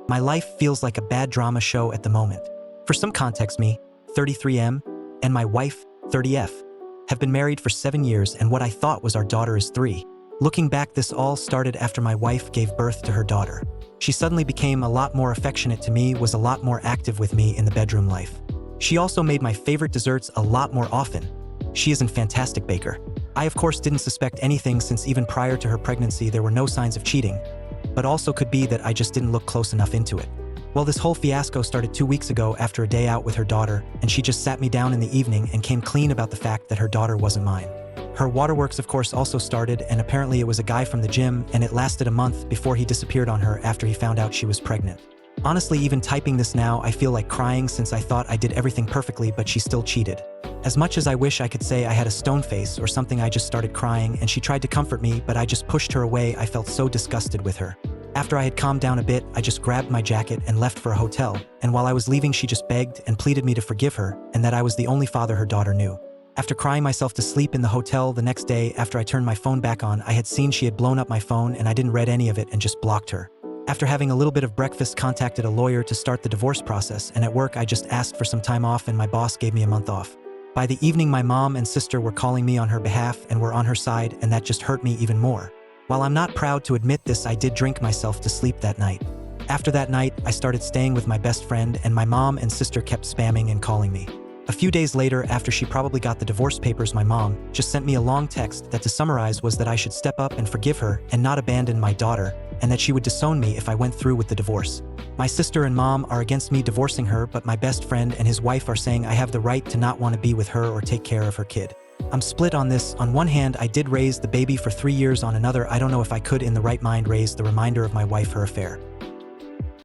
My life feels like a bad drama show at the moment. For some context, me, 33M, and my wife, 30F, have been married for 7 years, and what I thought was our daughter is 3. Looking back, this all started after my wife gave birth to her daughter. She suddenly became a lot more affectionate to me, was a lot more active with me in the bedroom life. She also made my favorite desserts a lot more often. She is a fantastic baker. I of course didn't suspect anything, since even prior to her pregnancy there were no signs of cheating, but also could be that I just didn't look close enough into it. Well, this whole fiasco started 2 weeks ago after a day out with her daughter, and she just sat me down in the evening and came clean about the fact that her daughter wasn't mine. Her waterworks of course also started, and apparently it was a guy from the gym, and it lasted a month before he disappeared on her after he found out she was pregnant. Honestly, even typing this now, I feel like crying, since I thought I did everything perfectly, but she still cheated. As much as I wish I could say I had a stone face or something, I just started crying, and she tried to comfort me, but I just pushed her away. I felt so disgusted with her. After I had calmed down a bit, I just grabbed my jacket and left for a hotel, and while I was leaving she just begged and pleaded me to forgive her, and that I was the only father her daughter knew. After crying myself to sleep in the hotel, the next day after I turned my phone back on, I had seen she had blown up my phone, and I didn't read any of it and just blocked her. After having a little bit of breakfast, contacted a lawyer to start the divorce process, and at work I just asked for some time off, and my boss gave me a month off. By the evening my mom and sister were calling me on her behalf and were on her side, and that just hurt me even more. While I'm not proud to admit this, I did drink myself to sleep that night. After that night, I started staying with my best friend, and my mom and sister kept spamming and calling me. A few days later, after she probably got the divorce papers, my mom just sent me a long text that, to summarize, was that I should step up and forgive her and not abandon my daughter, and that she would disown me if I went through with the divorce. My sister and mom are against me divorcing her, but my best friend and his wife are saying I have the right to not want to be with her or take care of her kid. I'm split on this. On one hand, I did raise the baby for 3 years. On another, I don't know if I could in the right mind raise the reminder of my wife, her affair.